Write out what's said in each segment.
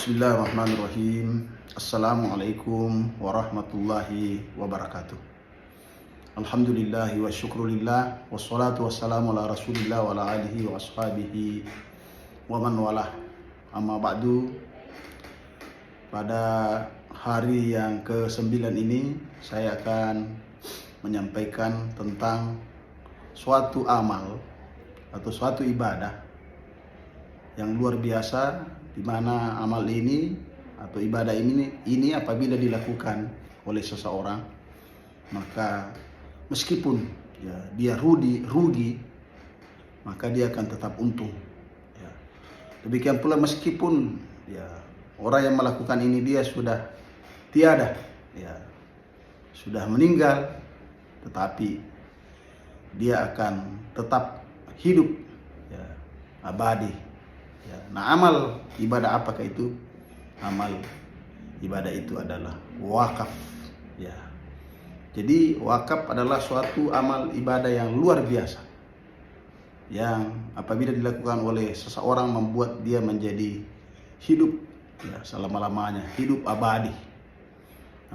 Bismillahirrahmanirrahim. Assalamualaikum warahmatullahi wabarakatuh. Alhamdulillahi wa syukrulillah. Wassalatu wassalamu ala rasulillah wa ala alihi wa ashabihi wa man walah. Amma ba'du. Pada hari yang ke-9 ini saya akan menyampaikan tentang suatu amal atau suatu ibadah yang luar biasa, di mana amal ini atau ibadah ini apabila dilakukan oleh seseorang, maka meskipun dia rugi, maka dia akan tetap untung. Demikian pula meskipun orang yang melakukan ini dia sudah tiada, sudah meninggal, tetapi dia akan tetap hidup, abadi. Nah, amal ibadah apakah itu? Amal ibadah itu adalah wakaf. Jadi wakaf adalah suatu amal ibadah yang luar biasa, yang apabila dilakukan oleh seseorang membuat dia menjadi hidup selama-lamanya, hidup abadi.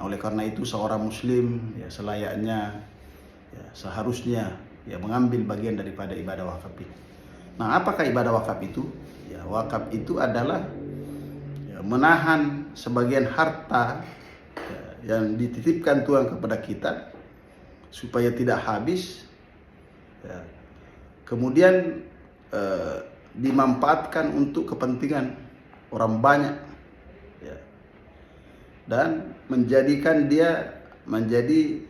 Nah, oleh karena itu seorang muslim selayaknya seharusnya mengambil bagian daripada ibadah wakaf itu. Nah, apakah ibadah wakaf itu? Wakaf itu adalah menahan sebagian harta yang dititipkan Tuhan kepada kita supaya tidak habis, kemudian dimanfaatkan untuk kepentingan orang banyak, dan menjadikan dia menjadi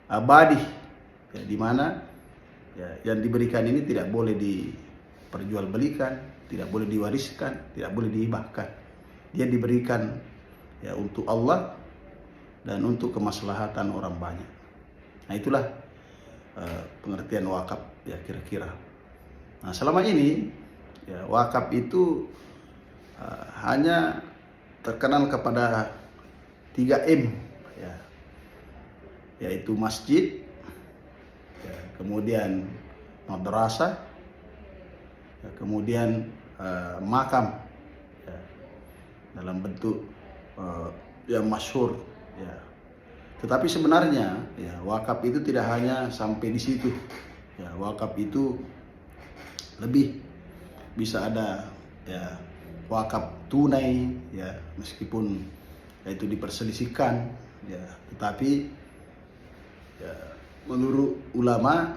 abadi, di mana yang diberikan ini tidak boleh diperjualbelikan, tidak boleh diwariskan, tidak boleh dihibahkan. Dia diberikan untuk Allah dan untuk kemaslahatan orang banyak. Nah, itulah pengertian wakaf kira-kira. Nah, selama ini wakaf itu hanya terkenal kepada 3M, yaitu masjid, kemudian madrasah, kemudian makam dalam bentuk yang masyhur. Tetapi sebenarnya wakaf itu tidak hanya sampai di situ. Wakaf itu lebih, bisa ada wakaf tunai, meskipun itu diperselisihkan, tetapi menurut ulama,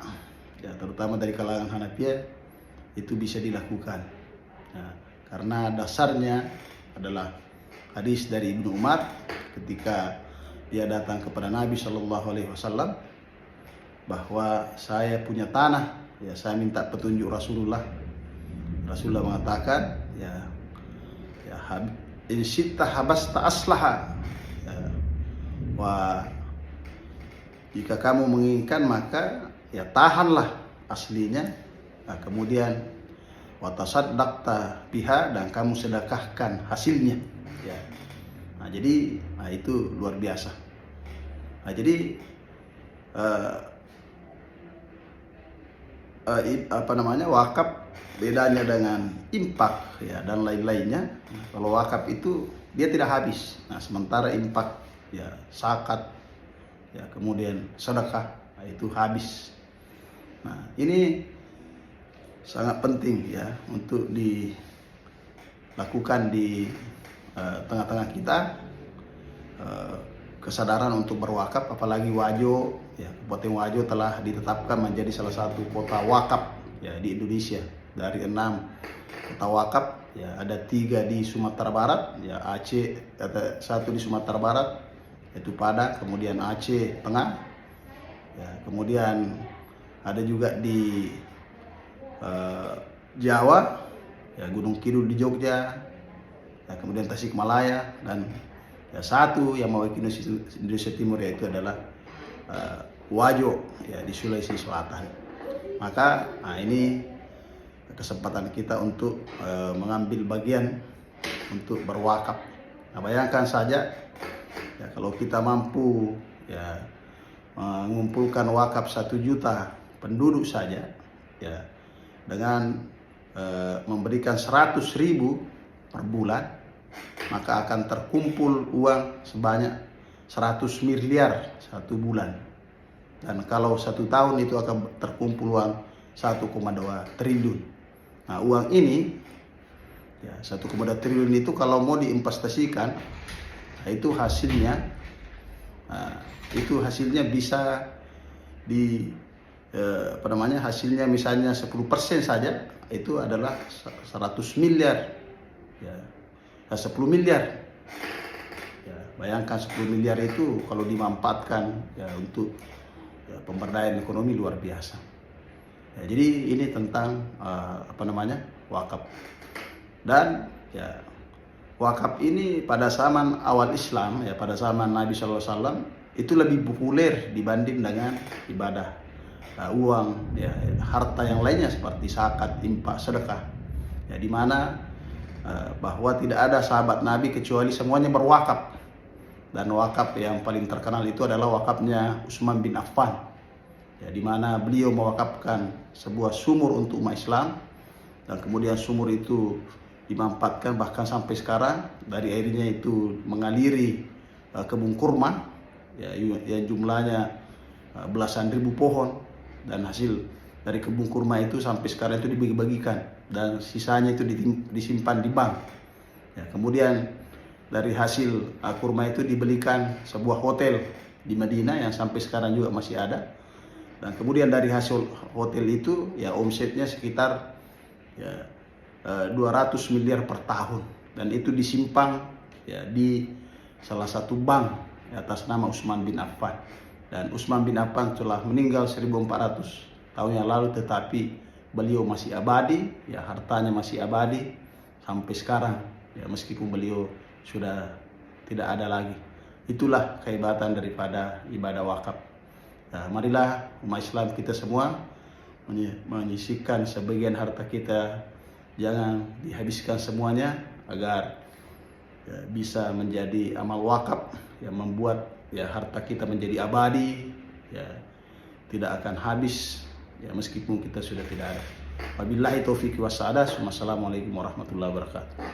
terutama dari kalangan Hanafiyah, itu bisa dilakukan. Karena dasarnya adalah hadis dari Ibnu Umar ketika dia datang kepada Nabi Shallallahu Alaihi Wasallam bahwa saya punya tanah, saya minta petunjuk Rasulullah. Rasulullah mengatakan, in syi'ta habasta aslaha, wah, jika kamu menginginkan maka tahanlah aslinya. Nah, kemudian watasaddaqta biha, dan kamu sedekahkan hasilnya. Nah, jadi itu luar biasa. Nah, jadi wakaf bedanya dengan infak dan lain-lainnya. Kalau wakaf itu dia tidak habis. Nah, sementara infak zakat, kemudian sedekah, itu habis. Nah, ini sangat penting untuk dilakukan di tengah-tengah kita, kesadaran untuk berwakaf. Apalagi Wajo, Kabupaten Wajo telah ditetapkan menjadi salah satu kota wakaf di Indonesia. Dari 6 kota wakaf, ada 3 di Sumatera Barat, Aceh, ada 1 di Sumatera Barat, yaitu Padang, kemudian Aceh Tengah, kemudian ada juga di Jawa, Gunung Kidul di Jogja, kemudian Tasikmalaya, dan 1 yang mewakili Indonesia Timur, yaitu adalah Wajo di Sulawesi Selatan. Maka ini kesempatan kita untuk mengambil bagian untuk berwakaf. Nah, bayangkan saja kalau kita mampu mengumpulkan wakaf 1 juta penduduk saja, dengan memberikan 100.000 per bulan, maka akan terkumpul uang sebanyak 100 miliar satu bulan. Dan kalau 1 tahun itu akan terkumpul uang 1,2 triliun. Nah, uang ini ya 1,2 triliun itu kalau mau diinvestasikan, nah, itu hasilnya bisa di hasilnya misalnya 10% saja itu adalah 100 miliar ya, 10 miliar ya, bayangkan 10 miliar itu kalau dimanfaatkan ya untuk ya, pemberdayaan ekonomi luar biasa ya. Jadi ini tentang wakaf. Dan ya wakaf ini pada zaman awal Islam ya, pada zaman Nabi SAW itu lebih populer dibanding dengan ibadah uang ya, harta yang lainnya seperti zakat, infak, sedekah ya, di mana bahwa tidak ada sahabat Nabi kecuali semuanya berwakaf. Dan wakaf yang paling terkenal itu adalah wakafnya Utsman bin Affan ya, di mana beliau mewakafkan sebuah sumur untuk umat Islam, dan kemudian sumur itu dimanfaatkan bahkan sampai sekarang. Dari airnya itu mengaliri kebun kurma ya, yang jumlahnya belasan ribu pohon, dan hasil dari kebun kurma itu sampai sekarang itu dibagi-bagikan, dan sisanya itu disimpan di bank ya. Kemudian dari hasil kurma itu dibelikan sebuah hotel di Madinah yang sampai sekarang juga masih ada. Dan kemudian dari hasil hotel itu ya omsetnya sekitar ya 200 miliar per tahun, dan itu disimpan ya di salah satu bank ya, atas nama Utsman bin Affan. Dan Utsman bin Affan telah meninggal 1400 tahun yang lalu, tetapi beliau masih abadi ya, hartanya masih abadi sampai sekarang ya, meskipun beliau sudah tidak ada lagi. Itulah kehebatan daripada ibadah wakaf. Nah, marilah umat Islam kita semua menyisihkan sebagian harta kita, jangan dihabiskan semuanya, agar ya, bisa menjadi amal wakaf yang membuat ya harta kita menjadi abadi ya, tidak akan habis ya, meskipun kita sudah tidak ada. Wabillahi taufiq was sa'adah. Wassalamualaikum warahmatullahi wabarakatuh.